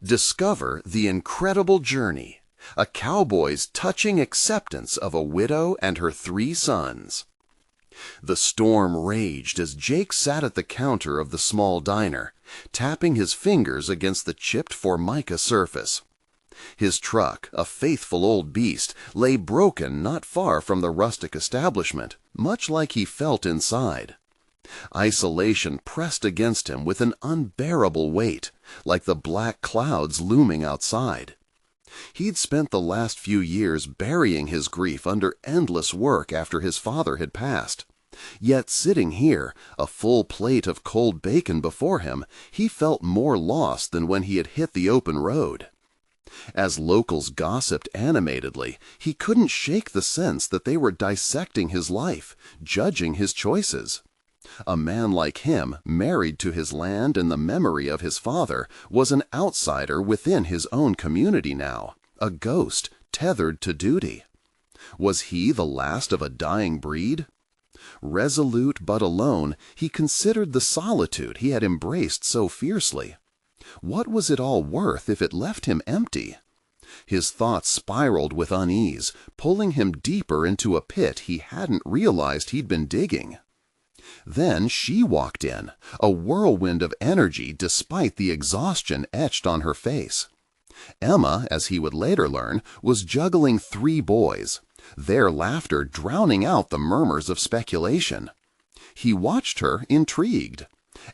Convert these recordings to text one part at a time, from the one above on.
Discover the incredible journey, a cowboy's touching acceptance of a widow and her 3 sons. The storm raged as Jake sat at the counter of the small diner, tapping his fingers against the chipped formica surface. His truck, a faithful old beast, lay broken not far from the rustic establishment, much like he felt inside. Isolation pressed against him with an unbearable weight, like the black clouds looming outside. He'd spent the last few years burying his grief under endless work after his father had passed. Yet sitting here, a full plate of cold bacon before him, he felt more lost than when he had hit the open road. As locals gossiped animatedly, he couldn't shake the sense that they were dissecting his life, judging his choices. A man like him, married to his land and the memory of his father, was an outsider within his own community now, a ghost tethered to duty. Was he the last of a dying breed? Resolute but alone, he considered the solitude he had embraced so fiercely. What was it all worth if it left him empty? His thoughts spiraled with unease, pulling him deeper into a pit he hadn't realized he'd been digging. Then she walked in, a whirlwind of energy despite the exhaustion etched on her face. Emma, as he would later learn, was juggling 3 boys, their laughter drowning out the murmurs of speculation. He watched her, intrigued.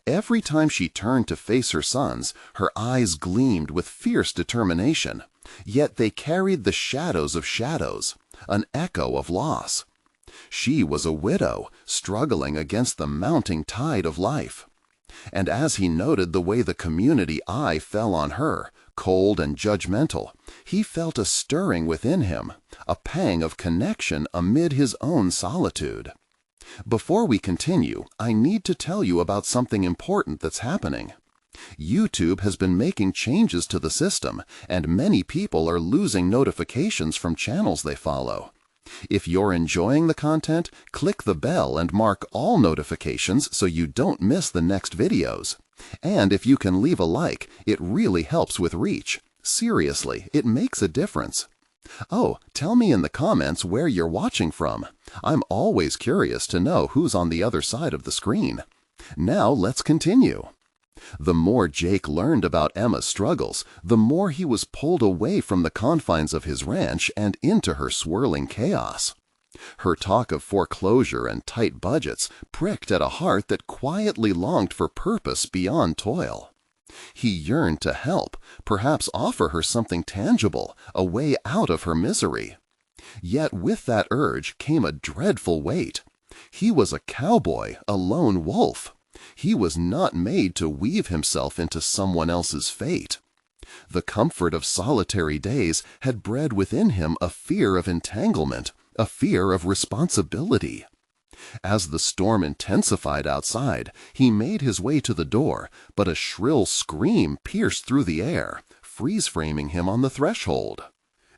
Every time she turned to face her sons, her eyes gleamed with fierce determination, yet they carried the shadows of shadows, an echo of loss. She was a widow, struggling against the mounting tide of life. And as he noted the way the community eye fell on her, cold and judgmental, he felt a stirring within him, a pang of connection amid his own solitude. Before we continue, I need to tell you about something important that's happening. YouTube has been making changes to the system, and many people are losing notifications from channels they follow. If you're enjoying the content, click the bell and mark all notifications so you don't miss the next videos. And if you can leave a like, it really helps with reach. Seriously, it makes a difference. Oh, tell me in the comments where you're watching from. I'm always curious to know who's on the other side of the screen. Now let's continue. The more Jake learned about Emma's struggles, the more he was pulled away from the confines of his ranch and into her swirling chaos. Her talk of foreclosure and tight budgets pricked at a heart that quietly longed for purpose beyond toil. He yearned to help, perhaps offer her something tangible, a way out of her misery. Yet with that urge came a dreadful weight. He was a cowboy, a lone wolf. He was not made to weave himself into someone else's fate. The comfort of solitary days had bred within him a fear of entanglement, a fear of responsibility. As the storm intensified outside, he made his way to the door, but a shrill scream pierced through the air, freeze-framing him on the threshold.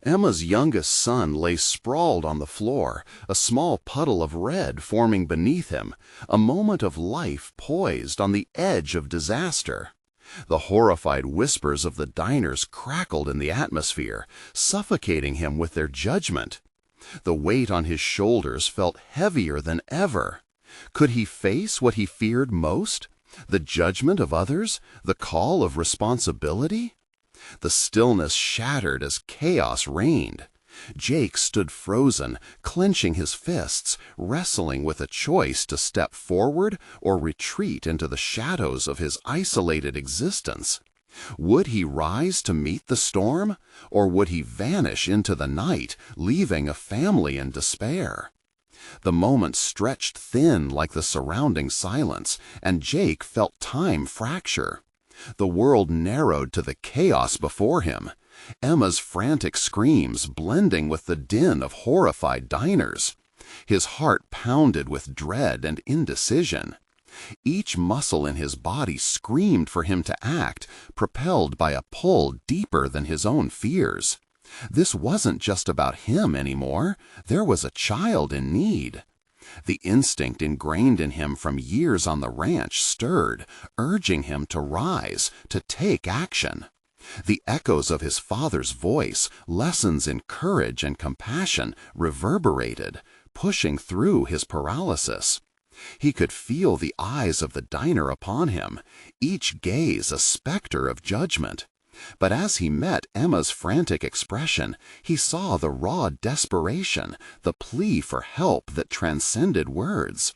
Emma's youngest son lay sprawled on the floor, a small puddle of red forming beneath him, a moment of life poised on the edge of disaster. The horrified whispers of the diners crackled in the atmosphere, suffocating him with their judgment. The weight on his shoulders felt heavier than ever. Could he face what he feared most? The judgment of others? The call of responsibility? The stillness shattered as chaos reigned. Jake stood frozen, clenching his fists, wrestling with a choice to step forward or retreat into the shadows of his isolated existence. Would he rise to meet the storm, or would he vanish into the night, leaving a family in despair? The moment stretched thin like the surrounding silence, and Jake felt time fracture. The world narrowed to the chaos before him, Emma's frantic screams blending with the din of horrified diners. His heart pounded with dread and indecision. Each muscle in his body screamed for him to act, propelled by a pull deeper than his own fears. This wasn't just about him anymore. There was a child in need. The instinct ingrained in him from years on the ranch stirred, urging him to rise, to take action. The echoes of his father's voice, lessons in courage and compassion, reverberated, pushing through his paralysis. He could feel the eyes of the diner upon him, each gaze a specter of judgment. But as he met Emma's frantic expression, he saw the raw desperation, the plea for help that transcended words.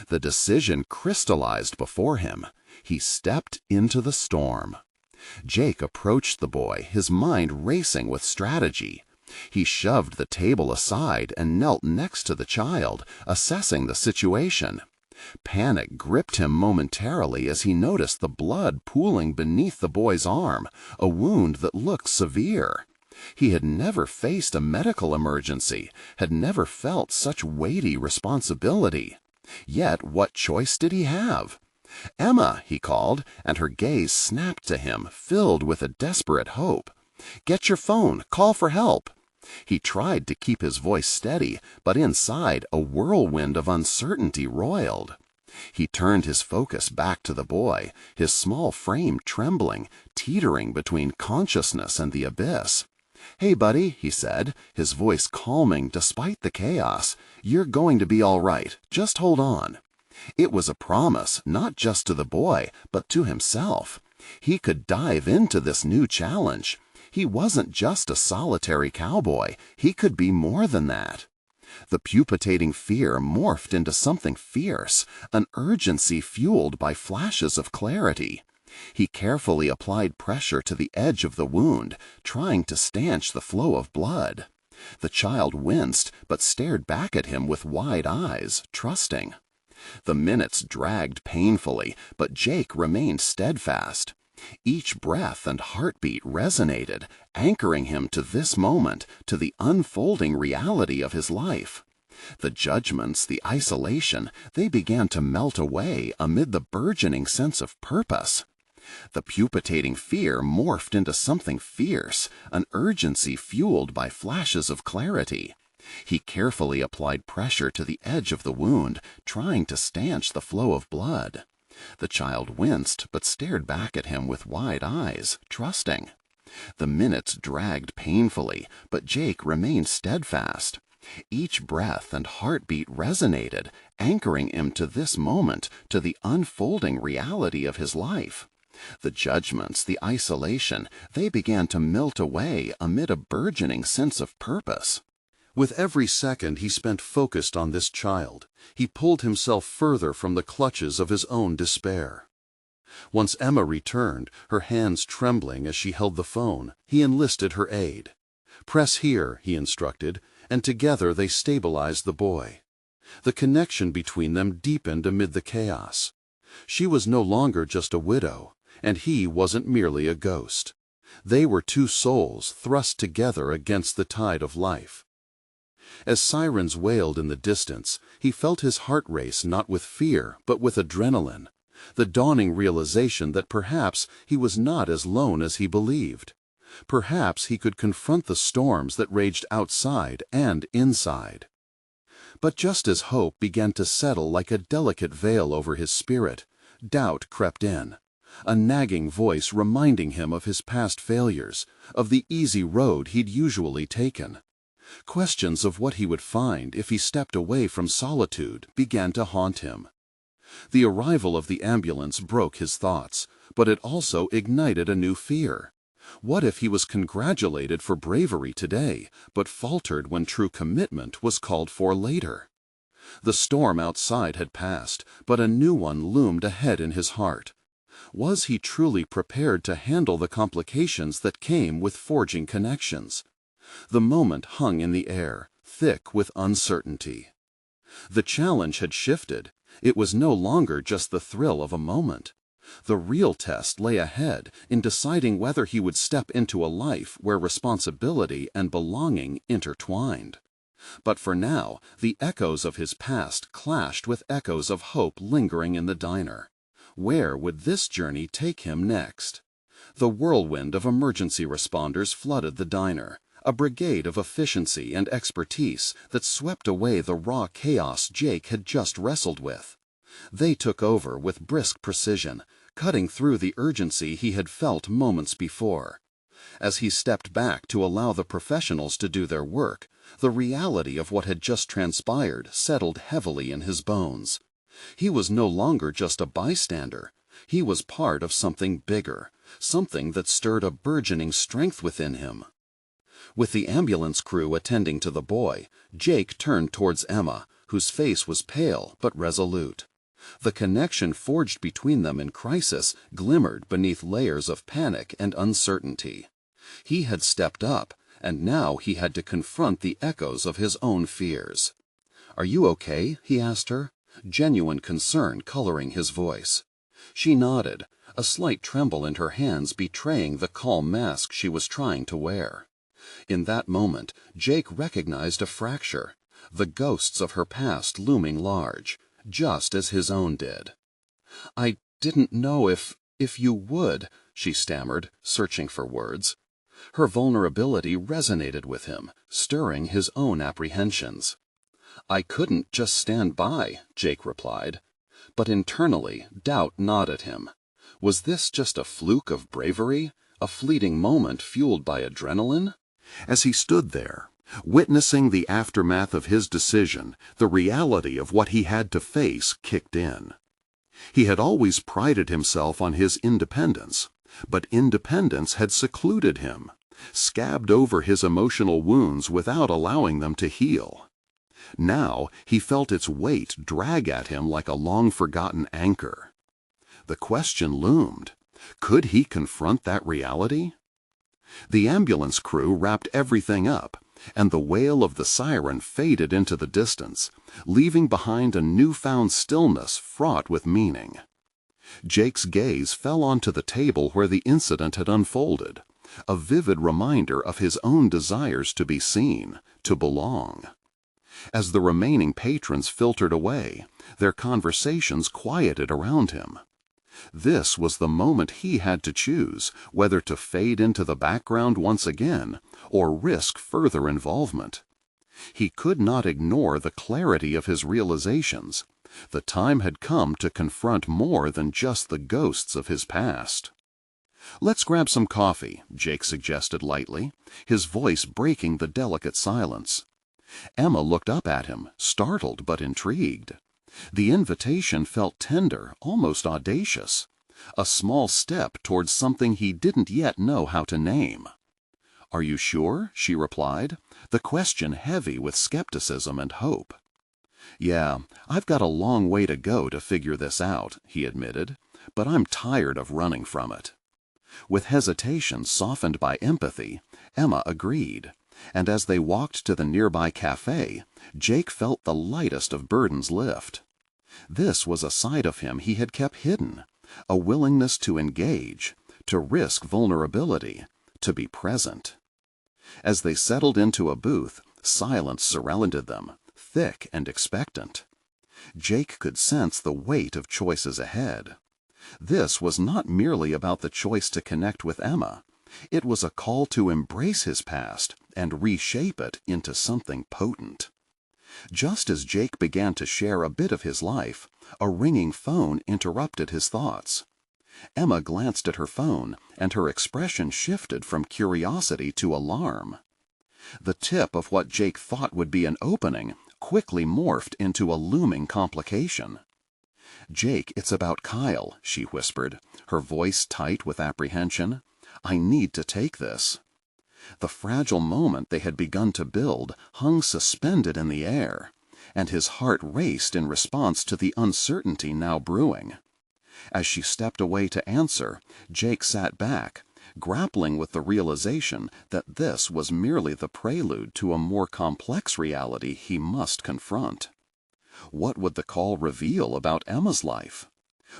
The decision crystallized before him. He stepped into the storm. Jake approached the boy, his mind racing with strategy. He shoved the table aside and knelt next to the child, assessing the situation. Panic gripped him momentarily as he noticed the blood pooling beneath the boy's arm, a wound that looked severe. He had never faced a medical emergency, had never felt such weighty responsibility. Yet what choice did he have? "Emma," he called, and her gaze snapped to him, filled with a desperate hope. "Get your phone, call for help." He tried to keep his voice steady, but inside a whirlwind of uncertainty roiled. He turned his focus back to the boy, his small frame trembling, teetering between consciousness and the abyss. "Hey, buddy," he said, his voice calming despite the chaos. "You're going to be all right. Just hold on." It was a promise, not just to the boy, but to himself. He could dive into this new challenge. He wasn't just a solitary cowboy. He could be more than that. The palpitating fear morphed into something fierce, an urgency fueled by flashes of clarity. He carefully applied pressure to the edge of the wound, trying to stanch the flow of blood. The child winced, but stared back at him with wide eyes, trusting. The minutes dragged painfully, but Jake remained steadfast. Each breath and heartbeat resonated, anchoring him to this moment, to the unfolding reality of his life. The judgments, the isolation, they began to melt away amid the burgeoning sense of purpose. The palpitating fear morphed into something fierce, an urgency fueled by flashes of clarity. He carefully applied pressure to the edge of the wound, trying to stanch the flow of blood. The child winced, but stared back at him with wide eyes, trusting. The minutes dragged painfully, but Jake remained steadfast. Each breath and heartbeat resonated, anchoring him to this moment, to the unfolding reality of his life. The judgments, the isolation, they began to melt away amid a burgeoning sense of purpose. With every second he spent focused on this child, he pulled himself further from the clutches of his own despair. Once Emma returned, her hands trembling as she held the phone, he enlisted her aid. "Press here," he instructed, and together they stabilized the boy. The connection between them deepened amid the chaos. She was no longer just a widow, and he wasn't merely a ghost. They were two souls thrust together against the tide of life. As sirens wailed in the distance, he felt his heart race not with fear, but with adrenaline, the dawning realization that perhaps he was not as lone as he believed. Perhaps he could confront the storms that raged outside and inside. But just as hope began to settle like a delicate veil over his spirit, doubt crept in, a nagging voice reminding him of his past failures, of the easy road he'd usually taken. Questions of what he would find if he stepped away from solitude began to haunt him. The arrival of the ambulance broke his thoughts, but it also ignited a new fear. What if he was congratulated for bravery today, but faltered when true commitment was called for later? The storm outside had passed, but a new one loomed ahead in his heart. Was he truly prepared to handle the complications that came with forging connections? The moment hung in the air, thick with uncertainty. The challenge had shifted. It was no longer just the thrill of a moment. The real test lay ahead in deciding whether he would step into a life where responsibility and belonging intertwined. But for now, the echoes of his past clashed with echoes of hope lingering in the diner. Where would this journey take him next? The whirlwind of emergency responders flooded the diner, a brigade of efficiency and expertise that swept away the raw chaos Jake had just wrestled with. They took over with brisk precision, cutting through the urgency he had felt moments before. As he stepped back to allow the professionals to do their work, the reality of what had just transpired settled heavily in his bones. He was no longer just a bystander. He was part of something bigger, something that stirred a burgeoning strength within him. With the ambulance crew attending to the boy, Jake turned towards Emma, whose face was pale but resolute. The connection forged between them in crisis glimmered beneath layers of panic and uncertainty. He had stepped up, and now he had to confront the echoes of his own fears. "Are you okay?" he asked her, genuine concern coloring his voice. She nodded, a slight tremble in her hands betraying the calm mask she was trying to wear. In that moment, Jake recognized a fracture, the ghosts of her past looming large, just as his own did. "I didn't know if you would," she stammered, searching for words. Her vulnerability resonated with him, stirring his own apprehensions. "I couldn't just stand by," Jake replied. But internally, doubt gnawed at him. Was this just a fluke of bravery, a fleeting moment fueled by adrenaline? As he stood there, witnessing the aftermath of his decision, the reality of what he had to face kicked in. He had always prided himself on his independence, but independence had secluded him, scabbed over his emotional wounds without allowing them to heal. Now he felt its weight drag at him like a long-forgotten anchor. The question loomed: could he confront that reality? The ambulance crew wrapped everything up, and the wail of the siren faded into the distance, leaving behind a newfound stillness fraught with meaning. Jake's gaze fell onto the table where the incident had unfolded, a vivid reminder of his own desires to be seen, to belong. As the remaining patrons filtered away, their conversations quieted around him. This was the moment he had to choose whether to fade into the background once again or risk further involvement. He could not ignore the clarity of his realizations. The time had come to confront more than just the ghosts of his past. "Let's grab some coffee," Jake suggested lightly, his voice breaking the delicate silence. Emma looked up at him, startled but intrigued. The invitation felt tender, almost audacious, a small step towards something he didn't yet know how to name. "Are you sure?" she replied, the question heavy with skepticism and hope. "Yeah, I've got a long way to go to figure this out," he admitted, "but I'm tired of running from it." With hesitation softened by empathy, Emma agreed, and as they walked to the nearby cafe, Jake felt the lightest of burdens lift. This was a side of him he had kept hidden, a willingness to engage, to risk vulnerability, to be present. As they settled into a booth, silence surrounded them, thick and expectant. Jake could sense the weight of choices ahead. This was not merely about the choice to connect with Emma. It was a call to embrace his past and reshape it into something potent. Just as Jake began to share a bit of his life, a ringing phone interrupted his thoughts. Emma glanced at her phone, and her expression shifted from curiosity to alarm. The tip of what Jake thought would be an opening quickly morphed into a looming complication. "Jake, it's about Kyle," she whispered, her voice tight with apprehension. "I need to take this." The fragile moment they had begun to build hung suspended in the air, and his heart raced in response to the uncertainty now brewing. As she stepped away to answer, Jake sat back, grappling with the realization that this was merely the prelude to a more complex reality he must confront. What would the call reveal about Emma's life?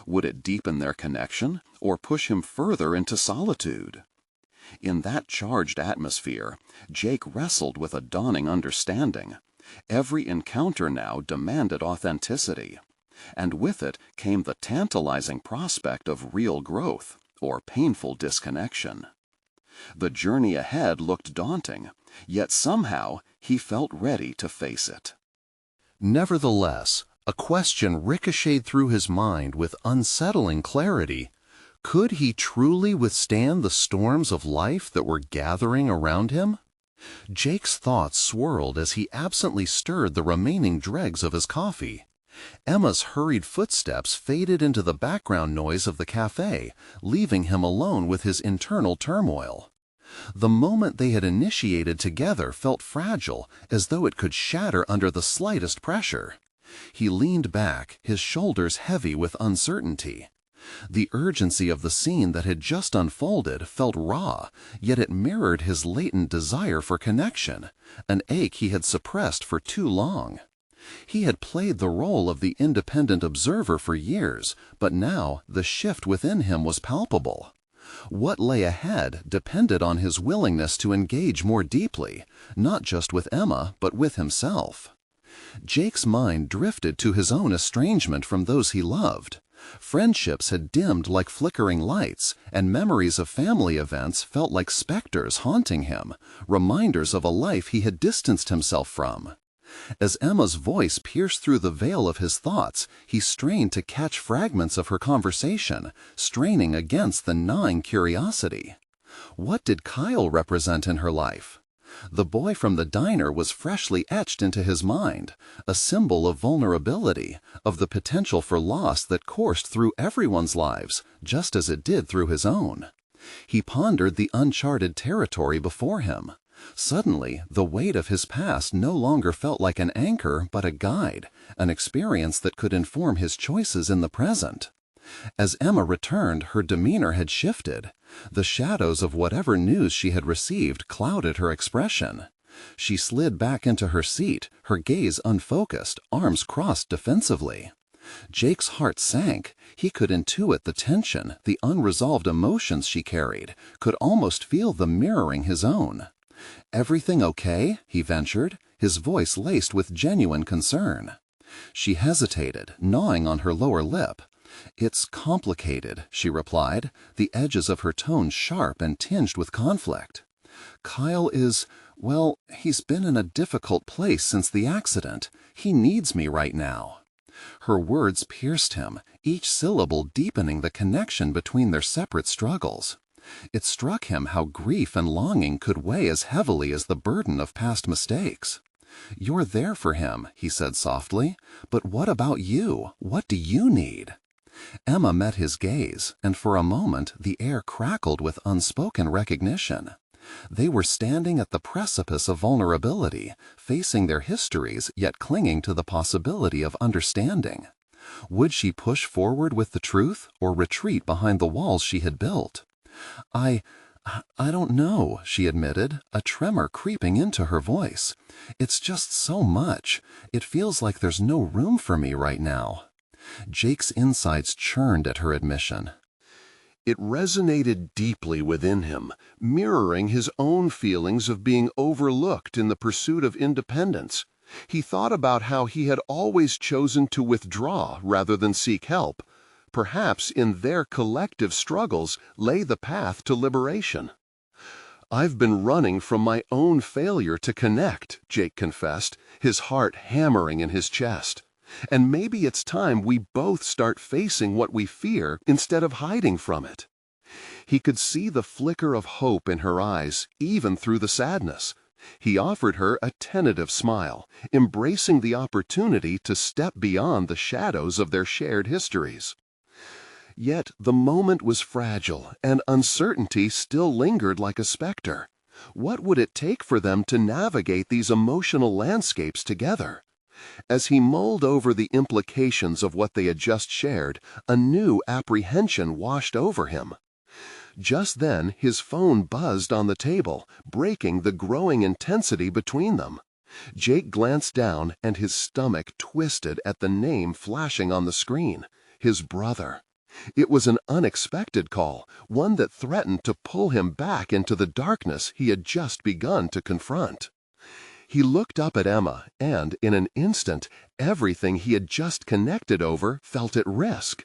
Would it deepen their connection or push him further into solitude? In that charged atmosphere, Jake wrestled with a dawning understanding. Every encounter now demanded authenticity, and with it came the tantalizing prospect of real growth or painful disconnection. The journey ahead looked daunting, yet somehow he felt ready to face it. Nevertheless, a question ricocheted through his mind with unsettling clarity. Could he truly withstand the storms of life that were gathering around him? Jake's thoughts swirled as he absently stirred the remaining dregs of his coffee. Emma's hurried footsteps faded into the background noise of the cafe, leaving him alone with his internal turmoil. The moment they had initiated together felt fragile, as though it could shatter under the slightest pressure. He leaned back, his shoulders heavy with uncertainty. The urgency of the scene that had just unfolded felt raw, yet it mirrored his latent desire for connection, an ache he had suppressed for too long. He had played the role of the independent observer for years, but now the shift within him was palpable. What lay ahead depended on his willingness to engage more deeply, not just with Emma, but with himself. Jake's mind drifted to his own estrangement from those he loved. Friendships had dimmed like flickering lights, and memories of family events felt like specters haunting him, reminders of a life he had distanced himself from. As Emma's voice pierced through the veil of his thoughts, he strained to catch fragments of her conversation, straining against the gnawing curiosity. What did Kyle represent in her life? The boy from the diner was freshly etched into his mind, a symbol of vulnerability, of the potential for loss that coursed through everyone's lives, just as it did through his own. He pondered the uncharted territory before him. Suddenly, the weight of his past no longer felt like an anchor but a guide, an experience that could inform his choices in the present. As Emma returned, her demeanor had shifted. The shadows of whatever news she had received clouded her expression. She slid back into her seat, her gaze unfocused, arms crossed defensively. Jake's heart sank. He could intuit the tension, the unresolved emotions she carried, could almost feel them mirroring his own. "Everything okay?" he ventured, his voice laced with genuine concern. She hesitated, gnawing on her lower lip. "It's complicated," she replied, the edges of her tone sharp and tinged with conflict. "Kyle is, well, he's been in a difficult place since the accident. He needs me right now." Her words pierced him, each syllable deepening the connection between their separate struggles. It struck him how grief and longing could weigh as heavily as the burden of past mistakes. "You're there for him," he said softly, "but what about you? What do you need?" Emma met his gaze, and for a moment the air crackled with unspoken recognition. They were standing at the precipice of vulnerability, facing their histories yet clinging to the possibility of understanding. Would she push forward with the truth or retreat behind the walls she had built? I don't know," she admitted, a tremor creeping into her voice. "It's just so much. It feels like there's no room for me right now." Jake's insides churned at her admission. It resonated deeply within him, mirroring his own feelings of being overlooked in the pursuit of independence. He thought about how he had always chosen to withdraw rather than seek help. Perhaps in their collective struggles lay the path to liberation. "I've been running from my own failure to connect," Jake confessed, his heart hammering in his chest. "And maybe it's time we both start facing what we fear instead of hiding from it." He could see the flicker of hope in her eyes, even through the sadness. He offered her a tentative smile, embracing the opportunity to step beyond the shadows of their shared histories. Yet the moment was fragile, and uncertainty still lingered like a specter. What would it take for them to navigate these emotional landscapes together? As he mulled over the implications of what they had just shared, a new apprehension washed over him. Just then, his phone buzzed on the table, breaking the growing intensity between them. Jake glanced down, and his stomach twisted at the name flashing on the screen. His brother. It was an unexpected call, one that threatened to pull him back into the darkness he had just begun to confront. He looked up at Emma, and in an instant, everything he had just connected over felt at risk.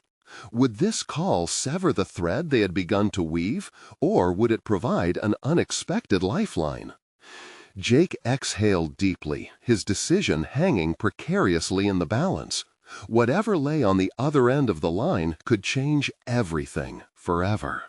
Would this call sever the thread they had begun to weave, or would it provide an unexpected lifeline? Jake exhaled deeply, his decision hanging precariously in the balance. Whatever lay on the other end of the line could change everything forever.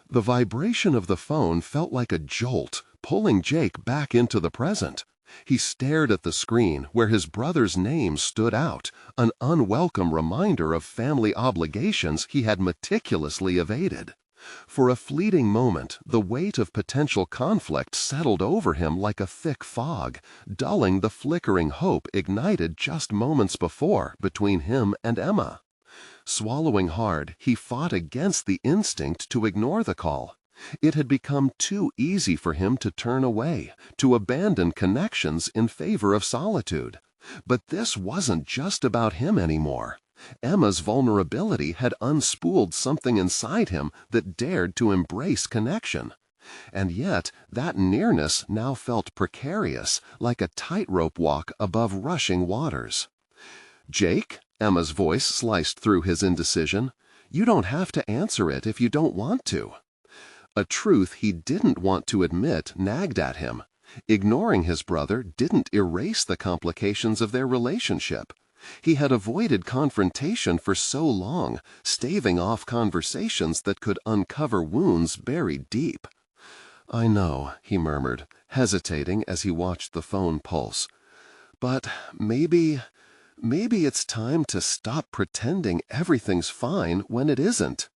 The vibration of the phone felt like a jolt, pulling Jake back into the present. He stared at the screen where his brother's name stood out, an unwelcome reminder of family obligations he had meticulously evaded. For a fleeting moment, the weight of potential conflict settled over him like a thick fog, dulling the flickering hope ignited just moments before between him and Emma. Swallowing hard, he fought against the instinct to ignore the call. It had become too easy for him to turn away, to abandon connections in favor of solitude. But this wasn't just about him anymore. Emma's vulnerability had unspooled something inside him that dared to embrace connection. And yet, that nearness now felt precarious, like a tightrope walk above rushing waters. "Jake?" Emma's voice sliced through his indecision. "You don't have to answer it if you don't want to." A truth he didn't want to admit nagged at him. Ignoring his brother didn't erase the complications of their relationship. He had avoided confrontation for so long, staving off conversations that could uncover wounds buried deep. "I know," he murmured, hesitating as he watched the phone pulse. "But maybe it's time to stop pretending everything's fine when it isn't."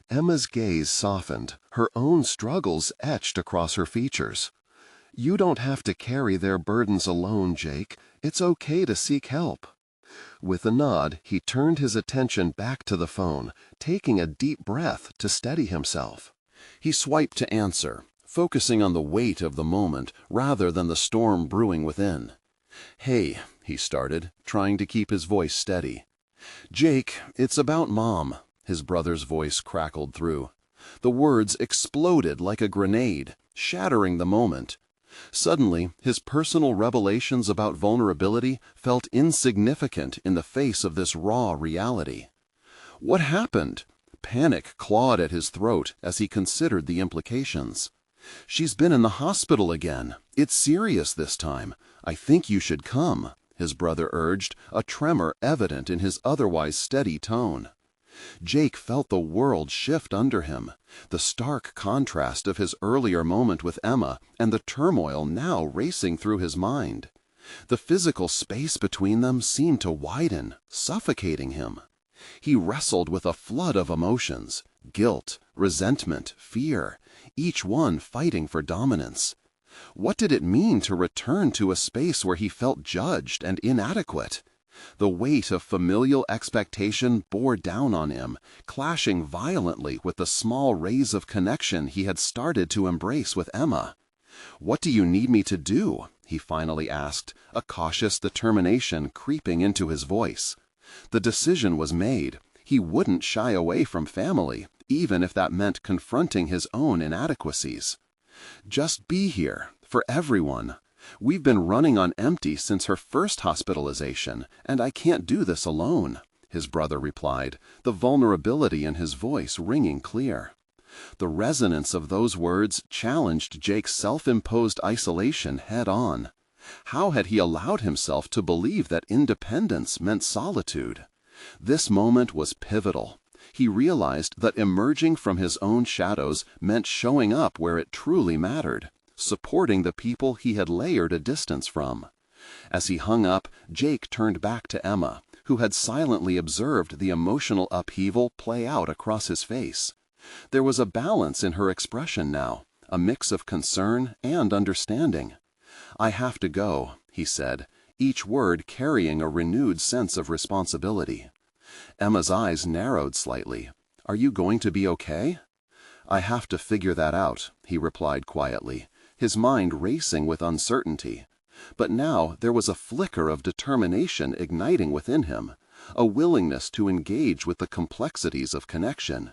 Emma's gaze softened, her own struggles etched across her features. "You don't have to carry their burdens alone, Jake. It's okay to seek help." With a nod, he turned his attention back to the phone, taking a deep breath to steady himself. He swiped to answer, focusing on the weight of the moment rather than the storm brewing within. "Hey," he started, trying to keep his voice steady. "Jake, it's about Mom." His brother's voice crackled through. The words exploded like a grenade, shattering the moment. Suddenly, his personal revelations about vulnerability felt insignificant in the face of this raw reality. What happened? Panic clawed at his throat as he considered the implications. "She's been in the hospital again. It's serious this time. I think you should come," his brother urged, a tremor evident in his otherwise steady tone. Jake felt the world shift under him, the stark contrast of his earlier moment with Emma and the turmoil now racing through his mind. The physical space between them seemed to widen, suffocating him. He wrestled with a flood of emotions, guilt, resentment, fear, each one fighting for dominance. What did it mean to return to a space where he felt judged and inadequate? The weight of familial expectation bore down on him, clashing violently with the small rays of connection he had started to embrace with Emma. "What do you need me to do?" he finally asked, a cautious determination creeping into his voice. The decision was made. He wouldn't shy away from family, even if that meant confronting his own inadequacies. "Just be here, for everyone. We've been running on empty since her first hospitalization, and I can't do this alone," his brother replied, the vulnerability in his voice ringing clear. The resonance of those words challenged Jake's self-imposed isolation head-on. How had he allowed himself to believe that independence meant solitude? This moment was pivotal. He realized that emerging from his own shadows meant showing up where it truly mattered, supporting the people he had layered a distance from. As he hung up, Jake turned back to Emma, who had silently observed the emotional upheaval play out across his face. There was a balance in her expression now, a mix of concern and understanding. "I have to go," he said, each word carrying a renewed sense of responsibility. Emma's eyes narrowed slightly. "Are you going to be okay?" "I have to figure that out," he replied quietly, his mind racing with uncertainty. But now there was a flicker of determination igniting within him, a willingness to engage with the complexities of connection.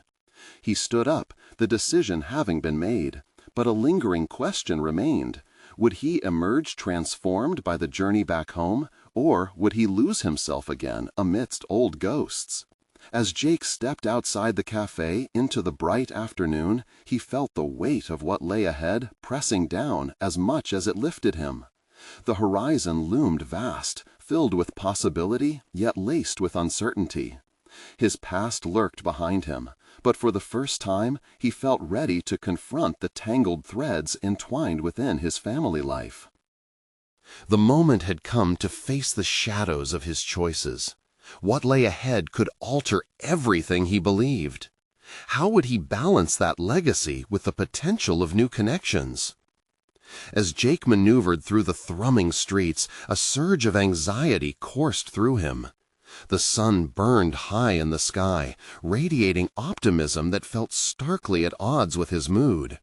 He stood up, the decision having been made, but a lingering question remained. Would he emerge transformed by the journey back home, or would he lose himself again amidst old ghosts? As Jake stepped outside the cafe into the bright afternoon, he felt the weight of what lay ahead pressing down as much as it lifted him. The horizon loomed vast, filled with possibility yet laced with uncertainty. His past lurked behind him, but for the first time he felt ready to confront the tangled threads entwined within his family life. The moment had come to face the shadows of his choices. What lay ahead could alter everything he believed. How would he balance that legacy with the potential of new connections? As Jake maneuvered through the thrumming streets, a surge of anxiety coursed through him. The sun burned high in the sky, radiating optimism that felt starkly at odds with his mood.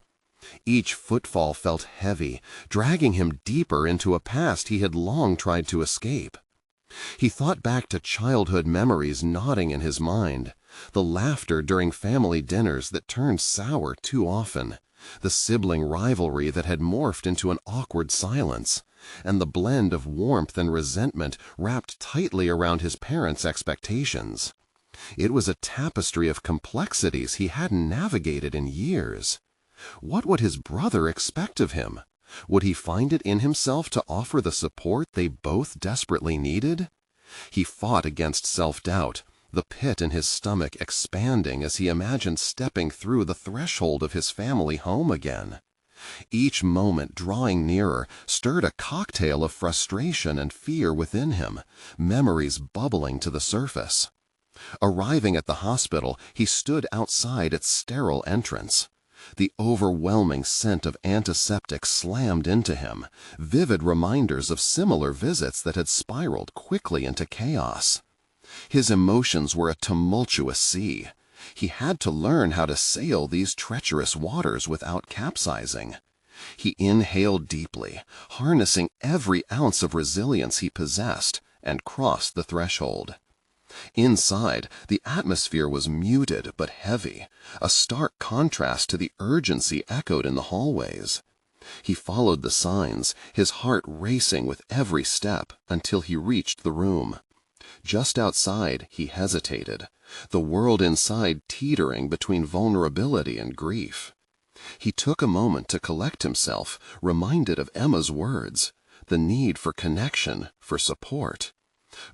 Each footfall felt heavy, dragging him deeper into a past he had long tried to escape. He thought back to childhood memories nodding in his mind, the laughter during family dinners that turned sour too often, the sibling rivalry that had morphed into an awkward silence, and the blend of warmth and resentment wrapped tightly around his parents' expectations. It was a tapestry of complexities he hadn't navigated in years. What would his brother expect of him? Would he find it in himself to offer the support they both desperately needed? He fought against self-doubt, the pit in his stomach expanding as he imagined stepping through the threshold of his family home again. Each moment drawing nearer stirred a cocktail of frustration and fear within him, memories bubbling to the surface. Arriving at the hospital, he stood outside its sterile entrance. The overwhelming scent of antiseptic slammed into him, vivid reminders of similar visits that had spiraled quickly into chaos. His emotions were a tumultuous sea. He had to learn how to sail these treacherous waters without capsizing. He inhaled deeply, harnessing every ounce of resilience he possessed, and crossed the threshold. Inside, the atmosphere was muted but heavy, a stark contrast to the urgency echoed in the hallways. He followed the signs, his heart racing with every step until he reached the room. Just outside, he hesitated, the world inside teetering between vulnerability and grief. He took a moment to collect himself, reminded of Emma's words, the need for connection, for support.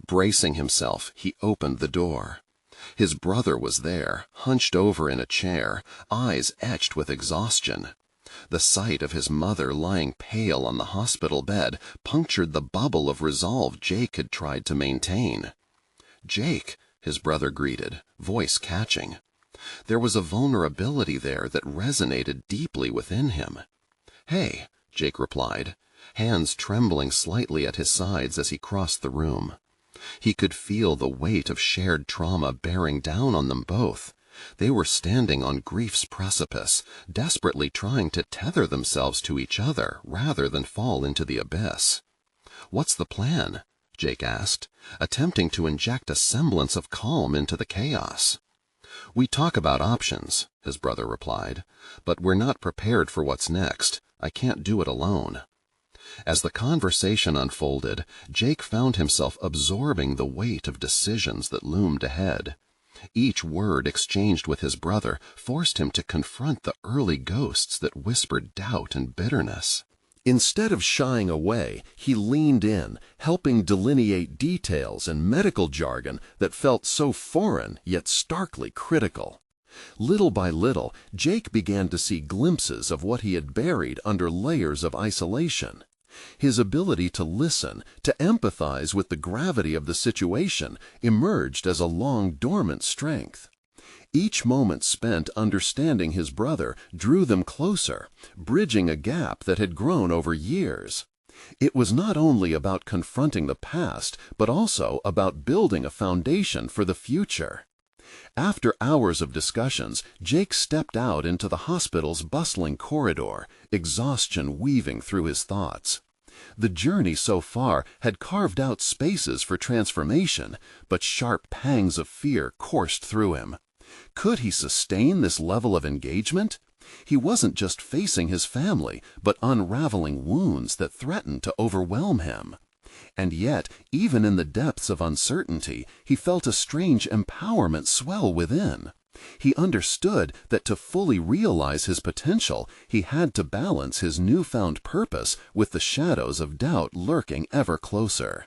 Bracing himself, he opened the door. His brother was there, hunched over in a chair, eyes etched with exhaustion. The sight of his mother lying pale on the hospital bed punctured the bubble of resolve Jake had tried to maintain. "Jake," his brother greeted, voice catching. There was a vulnerability there that resonated deeply within him. "Hey," Jake replied, hands trembling slightly at his sides as he crossed the room. He could feel the weight of shared trauma bearing down on them both. They were standing on grief's precipice, desperately trying to tether themselves to each other rather than fall into the abyss. "What's the plan?" Jake asked, attempting to inject a semblance of calm into the chaos. "We talk about options," his brother replied, "but we're not prepared for what's next. I can't do it alone." As the conversation unfolded, Jake found himself absorbing the weight of decisions that loomed ahead. Each word exchanged with his brother forced him to confront the early ghosts that whispered doubt and bitterness. Instead of shying away, he leaned in, helping delineate details and medical jargon that felt so foreign yet starkly critical. Little by little, Jake began to see glimpses of what he had buried under layers of isolation. His ability to listen, to empathize with the gravity of the situation, emerged as a long-dormant strength. Each moment spent understanding his brother drew them closer, bridging a gap that had grown over years. It was not only about confronting the past, but also about building a foundation for the future. After hours of discussions, Jake stepped out into the hospital's bustling corridor, exhaustion weaving through his thoughts. The journey so far had carved out spaces for transformation, but sharp pangs of fear coursed through him. Could he sustain this level of engagement? He wasn't just facing his family, but unraveling wounds that threatened to overwhelm him. And yet, even in the depths of uncertainty, he felt a strange empowerment swell within. He understood that to fully realize his potential, he had to balance his newfound purpose with the shadows of doubt lurking ever closer.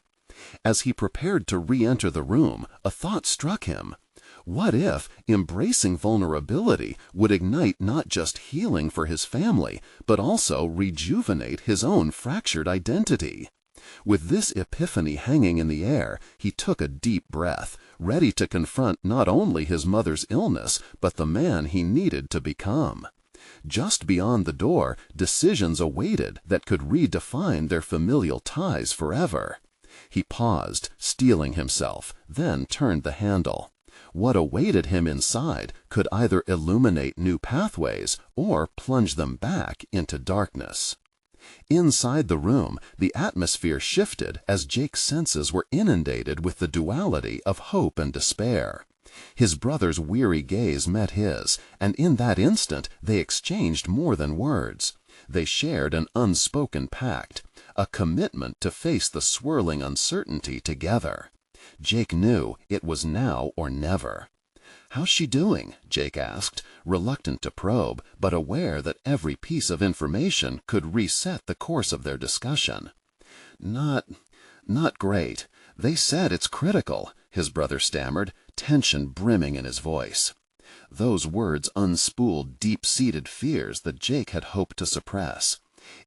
As he prepared to re-enter the room, a thought struck him. What if embracing vulnerability would ignite not just healing for his family, but also rejuvenate his own fractured identity? With this epiphany hanging in the air, he took a deep breath, ready to confront not only his mother's illness, but the man he needed to become. Just beyond the door, decisions awaited that could redefine their familial ties forever. He paused, steeling himself, then turned the handle. What awaited him inside could either illuminate new pathways or plunge them back into darkness. Inside the room, the atmosphere shifted as Jake's senses were inundated with the duality of hope and despair. His brother's weary gaze met his, and in that instant they exchanged more than words. They shared an unspoken pact, a commitment to face the swirling uncertainty together. Jake knew it was now or never. "How's she doing?" Jake asked, reluctant to probe, but aware that every piece of information could reset the course of their discussion. Not great. They said it's critical," his brother stammered, tension brimming in his voice. Those words unspooled deep-seated fears that Jake had hoped to suppress.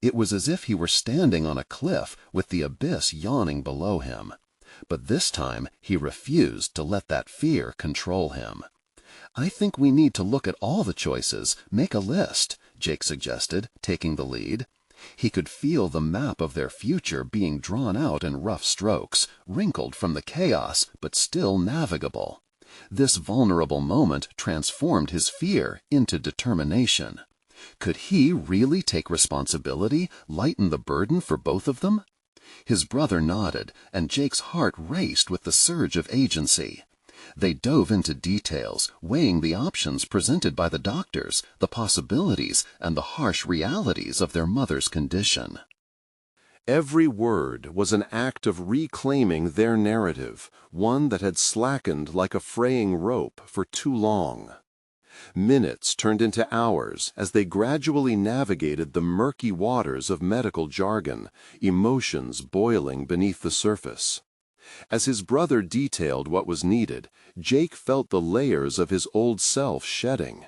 It was as if he were standing on a cliff with the abyss yawning below him. But this time he refused to let that fear control him. "I think we need to look at all the choices, make a list," Jake suggested, taking the lead. He could feel the map of their future being drawn out in rough strokes, wrinkled from the chaos, but still navigable. This vulnerable moment transformed his fear into determination. Could he really take responsibility, lighten the burden for both of them? His brother nodded, and Jake's heart raced with the surge of agency. They dove into details, weighing the options presented by the doctors, the possibilities, and the harsh realities of their mother's condition. Every word was an act of reclaiming their narrative, one that had slackened like a fraying rope for too long. Minutes turned into hours as they gradually navigated the murky waters of medical jargon, emotions boiling beneath the surface. As his brother detailed what was needed, Jake felt the layers of his old self shedding.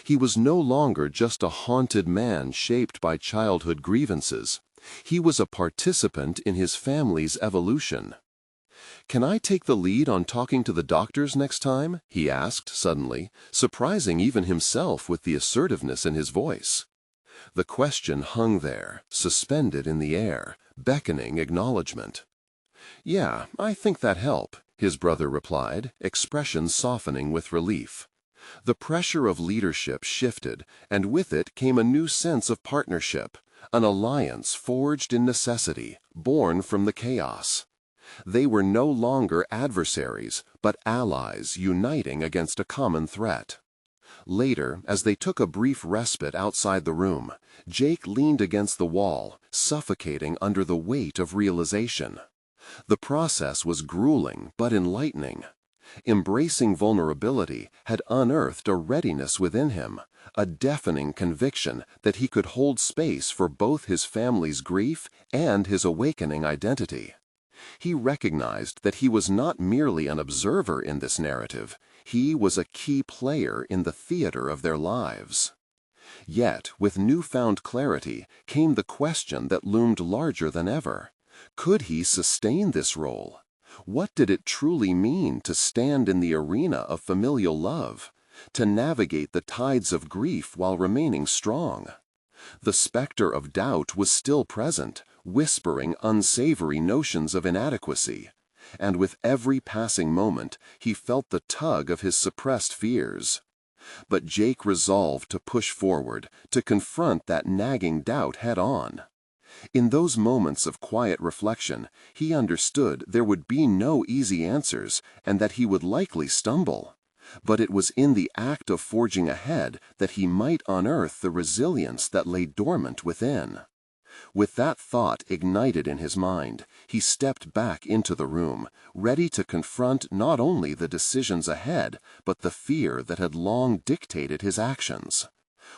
He was no longer just a haunted man shaped by childhood grievances. He was a participant in his family's evolution. "Can I take the lead on talking to the doctors next time?" he asked suddenly, surprising even himself with the assertiveness in his voice. The question hung there, suspended in the air, beckoning acknowledgement. "Yeah, I think that'd help," his brother replied, expression softening with relief. The pressure of leadership shifted, and with it came a new sense of partnership, an alliance forged in necessity, born from the chaos. They were no longer adversaries, but allies uniting against a common threat. Later, as they took a brief respite outside the room, Jake leaned against the wall, suffocating under the weight of realization. The process was grueling but enlightening. Embracing vulnerability had unearthed a readiness within him, a deafening conviction that he could hold space for both his family's grief and his awakening identity. He recognized that he was not merely an observer in this narrative, he was a key player in the theater of their lives. Yet, with newfound clarity, came the question that loomed larger than ever. Could he sustain this role? What did it truly mean to stand in the arena of familial love, to navigate the tides of grief while remaining strong? The specter of doubt was still present, whispering unsavory notions of inadequacy, and with every passing moment he felt the tug of his suppressed fears. But Jake resolved to push forward, to confront that nagging doubt head-on. In those moments of quiet reflection, he understood there would be no easy answers and that he would likely stumble. But it was in the act of forging ahead that he might unearth the resilience that lay dormant within. With that thought ignited in his mind, he stepped back into the room, ready to confront not only the decisions ahead, but the fear that had long dictated his actions.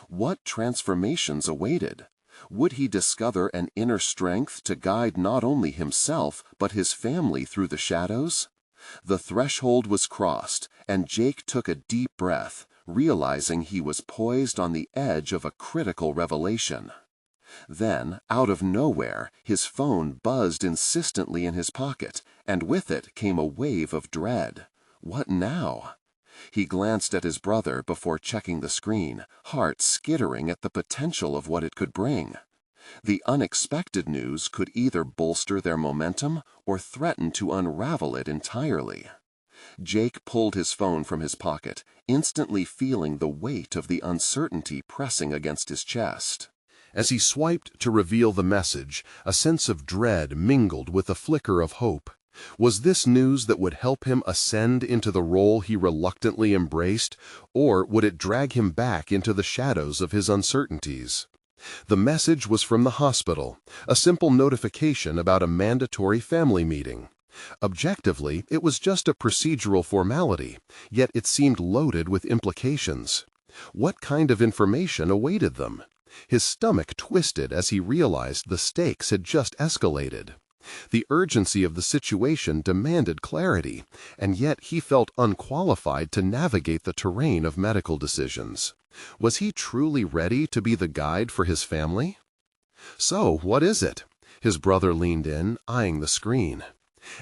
What transformations awaited? Would he discover an inner strength to guide not only himself but his family through the shadows? The threshold was crossed, and Jake took a deep breath, realizing he was poised on the edge of a critical revelation. Then, out of nowhere, his phone buzzed insistently in his pocket, and with it came a wave of dread. What now? He glanced at his brother before checking the screen, heart skittering at the potential of what it could bring. The unexpected news could either bolster their momentum or threaten to unravel it entirely. Jake pulled his phone from his pocket, instantly feeling the weight of the uncertainty pressing against his chest. As he swiped to reveal the message, a sense of dread mingled with a flicker of hope. Was this news that would help him ascend into the role he reluctantly embraced, or would it drag him back into the shadows of his uncertainties? The message was from the hospital, a simple notification about a mandatory family meeting. Objectively, it was just a procedural formality, yet it seemed loaded with implications. What kind of information awaited them? His stomach twisted as he realized the stakes had just escalated. The urgency of the situation demanded clarity, and yet he felt unqualified to navigate the terrain of medical decisions. Was he truly ready to be the guide for his family? "So, what is it?" His brother leaned in, eyeing the screen.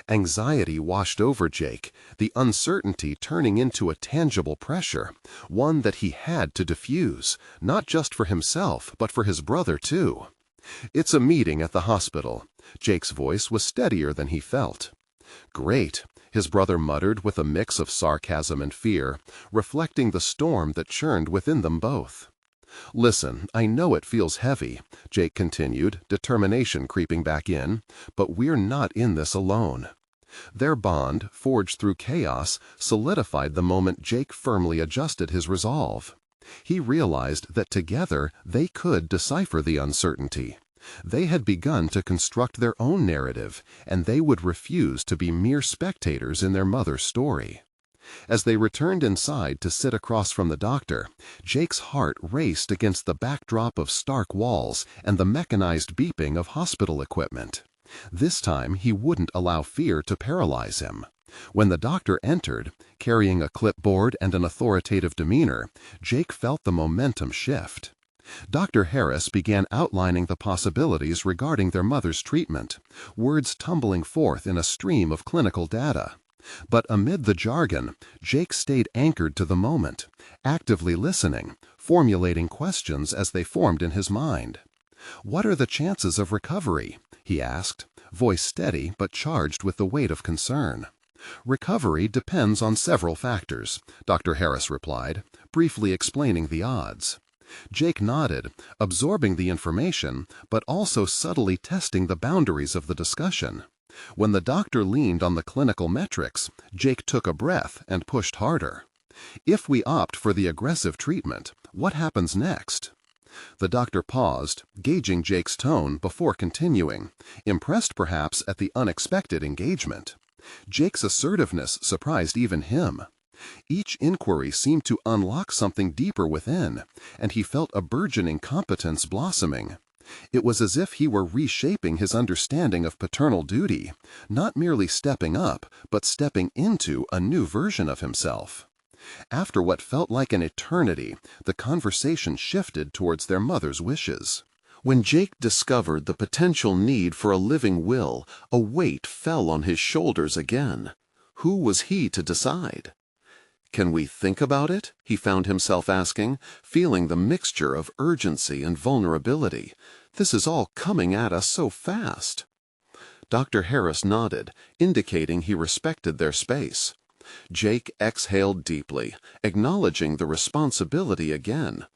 Anxiety washed over Jake, the uncertainty turning into a tangible pressure, one that he had to diffuse, not just for himself, but for his brother too. "It's a meeting at the hospital." Jake's voice was steadier than he felt. "Great," his brother muttered with a mix of sarcasm and fear, reflecting the storm that churned within them both. "Listen, I know it feels heavy," Jake continued, determination creeping back in, "but we're not in this alone." Their bond, forged through chaos, solidified the moment Jake firmly adjusted his resolve. He realized that together they could decipher the uncertainty. They had begun to construct their own narrative, and they would refuse to be mere spectators in their mother's story. As they returned inside to sit across from the doctor, Jake's heart raced against the backdrop of stark walls and the mechanized beeping of hospital equipment. This time he wouldn't allow fear to paralyze him. When the doctor entered, carrying a clipboard and an authoritative demeanor, Jake felt the momentum shift. Dr. Harris began outlining the possibilities regarding their mother's treatment, words tumbling forth in a stream of clinical data. But amid the jargon, Jake stayed anchored to the moment, actively listening, formulating questions as they formed in his mind. "What are the chances of recovery?" he asked, voice steady but charged with the weight of concern. "Recovery depends on several factors," Dr. Harris replied, briefly explaining the odds. Jake nodded, absorbing the information, but also subtly testing the boundaries of the discussion. When the doctor leaned on the clinical metrics, Jake took a breath and pushed harder. "If we opt for the aggressive treatment, what happens next?" The doctor paused, gauging Jake's tone before continuing, impressed perhaps at the unexpected engagement. Jake's assertiveness surprised even him. Each inquiry seemed to unlock something deeper within, and he felt a burgeoning competence blossoming. It was as if he were reshaping his understanding of paternal duty, not merely stepping up, but stepping into a new version of himself. After what felt like an eternity, the conversation shifted towards their mother's wishes. When Jake discovered the potential need for a living will, a weight fell on his shoulders again. Who was he to decide? "Can we think about it?" he found himself asking, feeling the mixture of urgency and vulnerability. "This is all coming at us so fast." Dr. Harris nodded, indicating he respected their space. Jake exhaled deeply, acknowledging the responsibility again.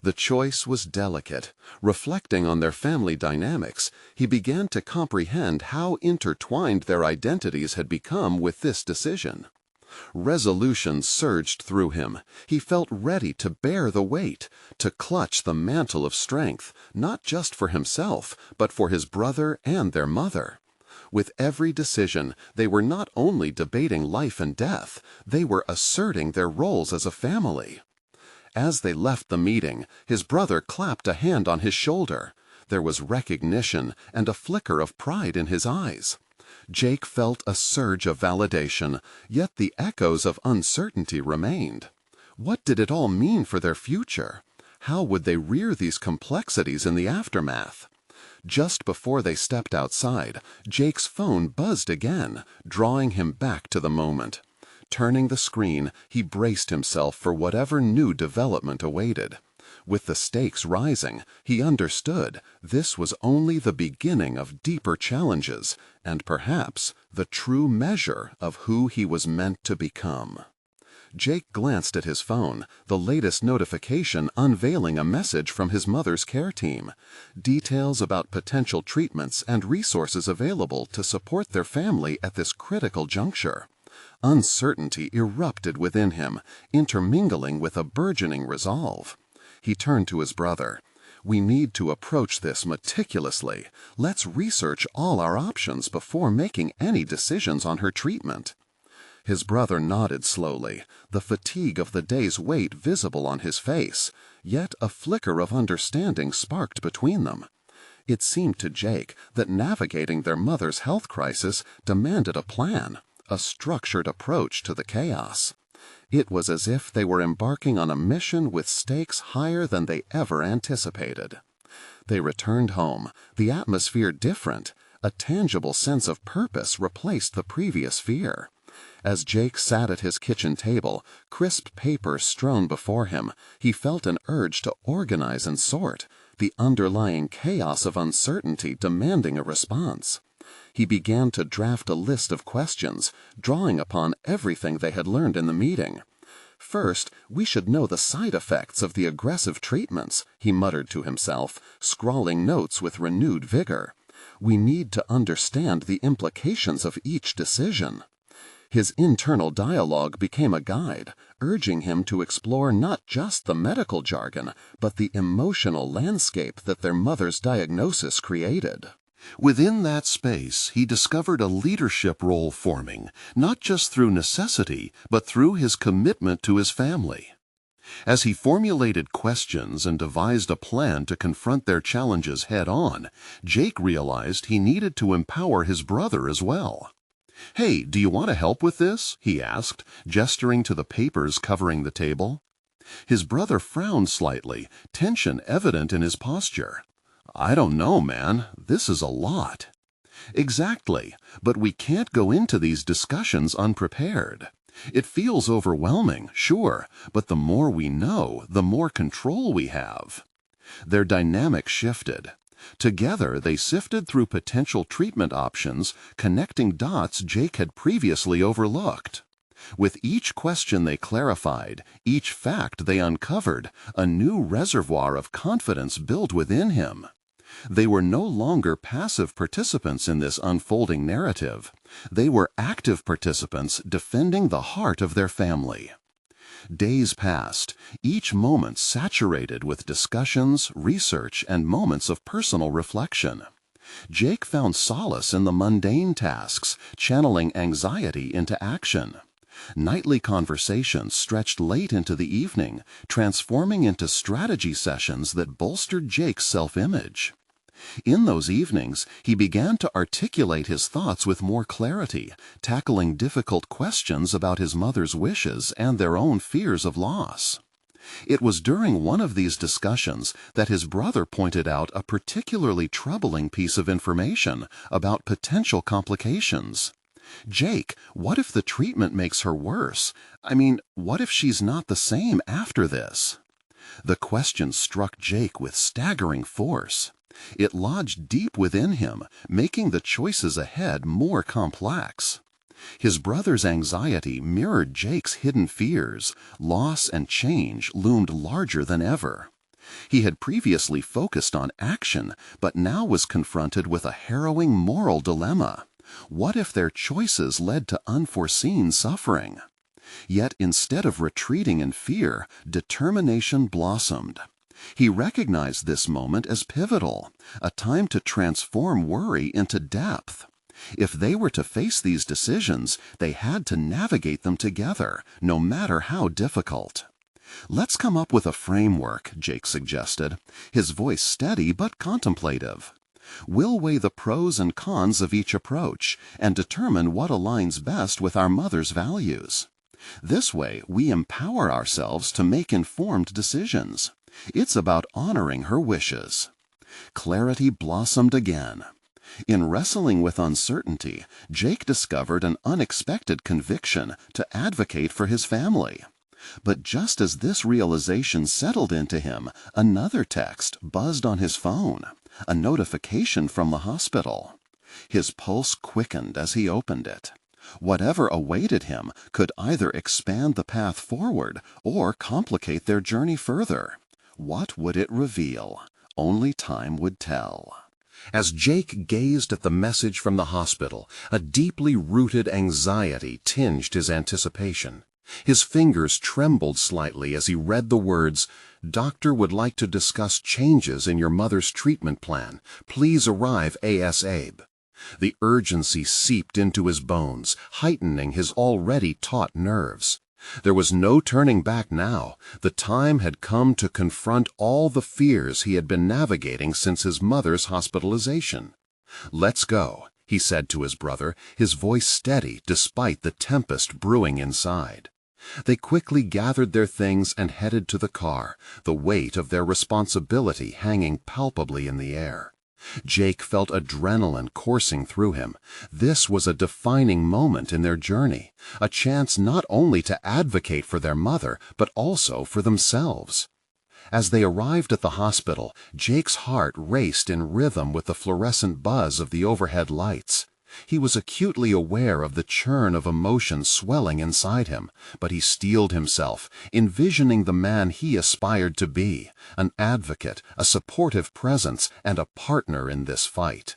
The choice was delicate. Reflecting on their family dynamics, he began to comprehend how intertwined their identities had become with this decision. Resolution surged through him. He felt ready to bear the weight, to clutch the mantle of strength, not just for himself, but for his brother and their mother. With every decision, they were not only debating life and death, they were asserting their roles as a family. As they left the meeting, his brother clapped a hand on his shoulder. there was recognition and a flicker of pride in his eyes. Jake felt a surge of validation, yet the echoes of uncertainty remained. What did it all mean for their future? How would they rear these complexities in the aftermath? Just before they stepped outside, Jake's phone buzzed again, drawing him back to the moment. Turning the screen, he braced himself for whatever new development awaited. With the stakes rising, he understood this was only the beginning of deeper challenges and perhaps the true measure of who he was meant to become. Jake glanced at his phone, the latest notification unveiling a message from his mother's care team. Details about potential treatments and resources available to support their family at this critical juncture. Uncertainty erupted within him, intermingling with a burgeoning resolve. He turned to his brother. "We need to approach this meticulously. Let's research all our options before making any decisions on her treatment." His brother nodded slowly, the fatigue of the day's wait visible on his face, yet a flicker of understanding sparked between them. It seemed to Jake that navigating their mother's health crisis demanded a plan, a structured approach to the chaos. It was as if they were embarking on a mission with stakes higher than they ever anticipated. They returned home, the atmosphere different. A tangible sense of purpose replaced the previous fear. As Jake sat at his kitchen table, crisp paper strewn before him, he felt an urge to organize and sort, the underlying chaos of uncertainty demanding a response. He began to draft a list of questions, drawing upon everything they had learned in the meeting. "First, we should know the side effects of the aggressive treatments," he muttered to himself, scrawling notes with renewed vigor. "We need to understand the implications of each decision." His internal dialogue became a guide, urging him to explore not just the medical jargon, but the emotional landscape that their mother's diagnosis created. Within that space, he discovered a leadership role forming, not just through necessity, but through his commitment to his family. As he formulated questions and devised a plan to confront their challenges head-on, Jake realized he needed to empower his brother as well. "Hey, do you want to help with this?" he asked, gesturing to the papers covering the table. His brother frowned slightly, tension evident in his posture. "I don't know, man. This is a lot." "Exactly, but we can't go into these discussions unprepared. It feels overwhelming, sure, but the more we know, the more control we have." Their dynamic shifted. Together, they sifted through potential treatment options, connecting dots Jake had previously overlooked. With each question they clarified, each fact they uncovered, a new reservoir of confidence built within him. They were no longer passive participants in this unfolding narrative. They were active participants defending the heart of their family. Days passed, each moment saturated with discussions, research, and moments of personal reflection. Jake found solace in the mundane tasks, channeling anxiety into action. Nightly conversations stretched late into the evening, transforming into strategy sessions that bolstered Jake's self-image. In those evenings, he began to articulate his thoughts with more clarity, tackling difficult questions about his mother's wishes and their own fears of loss. It was during one of these discussions that his brother pointed out a particularly troubling piece of information about potential complications. "Jake, what if the treatment makes her worse? I mean, what if she's not the same after this?" The question struck Jake with staggering force. It lodged deep within him, making the choices ahead more complex. His brother's anxiety mirrored Jake's hidden fears. Loss and change loomed larger than ever. He had previously focused on action, but now was confronted with a harrowing moral dilemma. What if their choices led to unforeseen suffering? Yet instead of retreating in fear, determination blossomed. He recognized this moment as pivotal, a time to transform worry into depth. If they were to face these decisions, they had to navigate them together, no matter how difficult. "Let's come up with a framework," Jake suggested, his voice steady but contemplative. "We'll weigh the pros and cons of each approach and determine what aligns best with our mother's values. This way, we empower ourselves to make informed decisions. It's about honoring her wishes." Clarity blossomed again. In wrestling with uncertainty, Jake discovered an unexpected conviction to advocate for his family. But just as this realization settled into him, another text buzzed on his phone, a notification from the hospital. His pulse quickened as he opened it. Whatever awaited him could either expand the path forward or complicate their journey further. What would it reveal? Only time would tell. As Jake gazed at the message from the hospital, a deeply rooted anxiety tinged his anticipation. His fingers trembled slightly as he read the words, "Doctor would like to discuss changes in your mother's treatment plan. Please arrive ASAP." The urgency seeped into his bones, heightening his already taut nerves. There was no turning back now. The time had come to confront all the fears he had been navigating since his mother's hospitalization. "Let's go," he said to his brother, his voice steady despite the tempest brewing inside. They quickly gathered their things and headed to the car, the weight of their responsibility hanging palpably in the air. Jake felt adrenaline coursing through him. This was a defining moment in their journey, a chance not only to advocate for their mother, but also for themselves. As they arrived at the hospital, Jake's heart raced in rhythm with the fluorescent buzz of the overhead lights. He was acutely aware of the churn of emotion swelling inside him, but he steeled himself, envisioning the man he aspired to be, an advocate, a supportive presence, and a partner in this fight.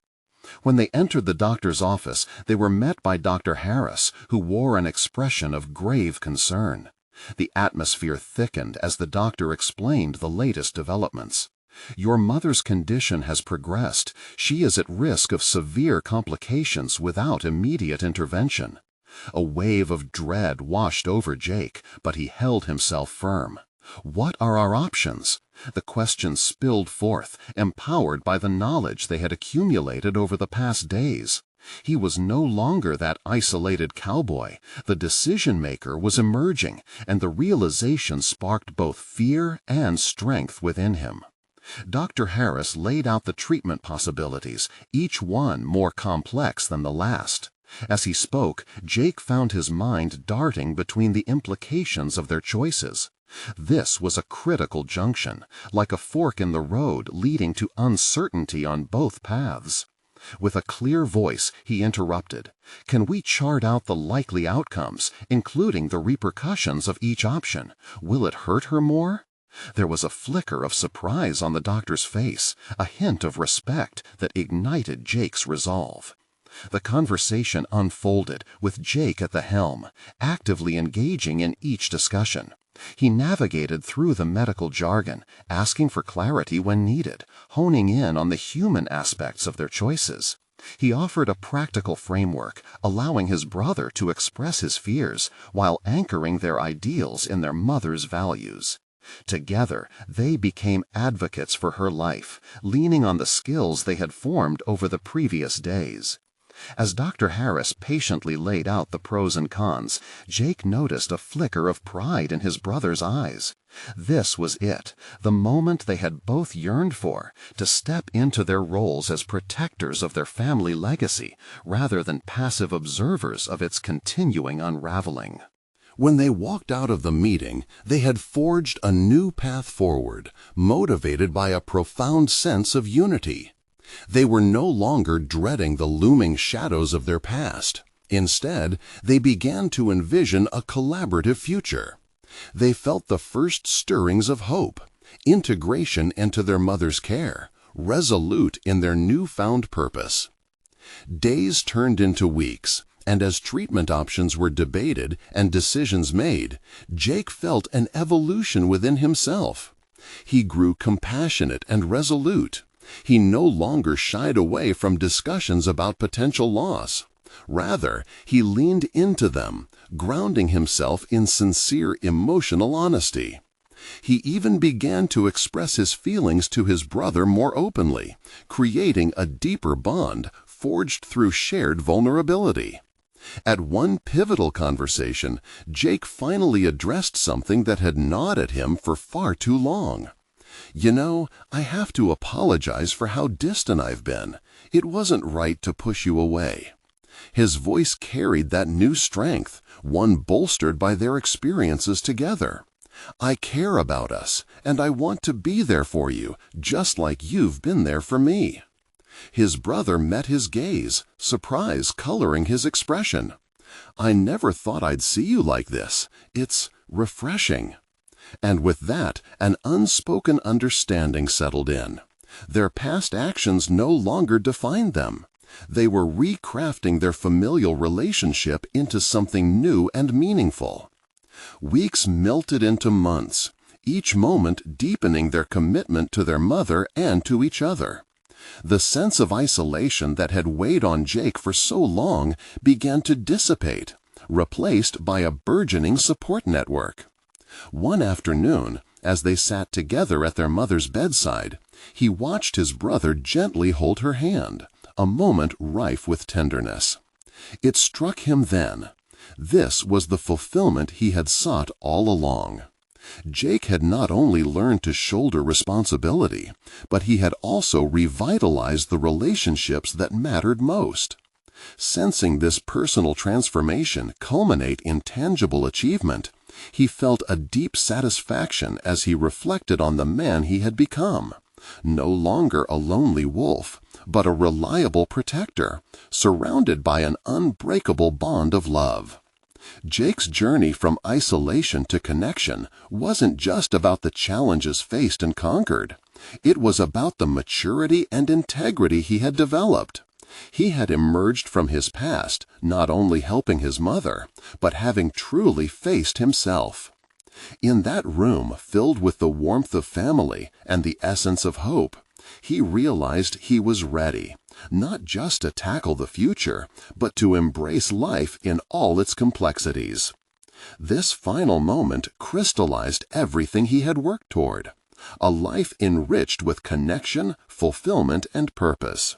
When they entered the doctor's office, they were met by Dr. Harris, who wore an expression of grave concern. The atmosphere thickened as the doctor explained the latest developments. "Your mother's condition has progressed. She is at risk of severe complications without immediate intervention." A wave of dread washed over Jake, but he held himself firm. "What are our options?" The questions spilled forth, empowered by the knowledge they had accumulated over the past days. He was no longer that isolated cowboy. The decision-maker was emerging, and the realization sparked both fear and strength within him. Dr. Harris laid out the treatment possibilities, each one more complex than the last. As he spoke, Jake found his mind darting between the implications of their choices. This was a critical junction, like a fork in the road leading to uncertainty on both paths. With a clear voice, he interrupted, "Can we chart out the likely outcomes, including the repercussions of each option? Will it hurt her more?" There was a flicker of surprise on the doctor's face, a hint of respect that ignited Jake's resolve. The conversation unfolded, with Jake at the helm, actively engaging in each discussion. He navigated through the medical jargon, asking for clarity when needed, honing in on the human aspects of their choices. He offered a practical framework, allowing his brother to express his fears while anchoring their ideals in their mother's values. Together, they became advocates for her life, leaning on the skills they had formed over the previous days. As Dr. Harris patiently laid out the pros and cons, Jake noticed a flicker of pride in his brother's eyes. This was it, the moment they had both yearned for, to step into their roles as protectors of their family legacy, rather than passive observers of its continuing unraveling. When they walked out of the meeting, they had forged a new path forward, motivated by a profound sense of unity. They were no longer dreading the looming shadows of their past. Instead, they began to envision a collaborative future. They felt the first stirrings of hope, integration into their mother's care, resolute in their newfound purpose. Days turned into weeks, and as treatment options were debated and decisions made, Jake felt an evolution within himself. He grew compassionate and resolute. He no longer shied away from discussions about potential loss. Rather, he leaned into them, grounding himself in sincere emotional honesty. He even began to express his feelings to his brother more openly, creating a deeper bond forged through shared vulnerability. At one pivotal conversation, Jake finally addressed something that had gnawed at him for far too long. "You know, I have to apologize for how distant I've been. It wasn't right to push you away." His voice carried that new strength, one bolstered by their experiences together. "I care about us, and I want to be there for you, just like you've been there for me." His brother met his gaze, surprise coloring his expression. "I never thought I'd see you like this. It's refreshing." And with that, an unspoken understanding settled in. Their past actions no longer defined them. They were recrafting their familial relationship into something new and meaningful. Weeks melted into months, each moment deepening their commitment to their mother and to each other. The sense of isolation that had weighed on Jake for so long began to dissipate, replaced by a burgeoning support network. One afternoon, as they sat together at their mother's bedside, he watched his brother gently hold her hand, a moment rife with tenderness. It struck him then. This was the fulfillment he had sought all along. Jake had not only learned to shoulder responsibility, but he had also revitalized the relationships that mattered most. Sensing this personal transformation culminate in tangible achievement, he felt a deep satisfaction as he reflected on the man he had become. No longer a lonely wolf, but a reliable protector, surrounded by an unbreakable bond of love. Jake's journey from isolation to connection wasn't just about the challenges faced and conquered. It was about the maturity and integrity he had developed. He had emerged from his past, not only helping his mother, but having truly faced himself. In that room filled with the warmth of family and the essence of hope, he realized he was ready, not just to tackle the future, but to embrace life in all its complexities. This final moment crystallized everything he had worked toward, a life enriched with connection, fulfillment, and purpose.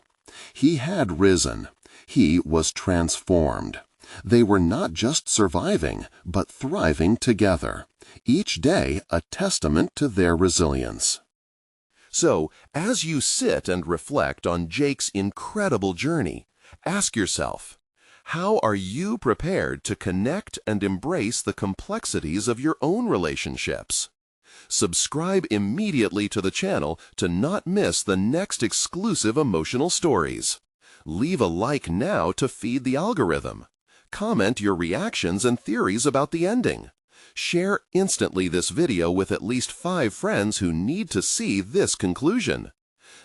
He had risen. He was transformed. They were not just surviving, but thriving together, each day a testament to their resilience. So, as you sit and reflect on Jake's incredible journey, ask yourself, how are you prepared to connect and embrace the complexities of your own relationships? Subscribe immediately to the channel to not miss the next exclusive emotional stories. Leave a like now to feed the algorithm. Comment your reactions and theories about the ending. Share instantly this video with at least 5 friends who need to see this conclusion.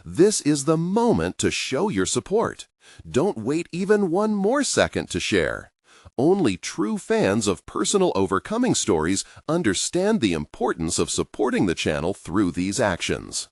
This is the moment to show your support. Don't wait even one more second to share. Only true fans of personal overcoming stories understand the importance of supporting the channel through these actions.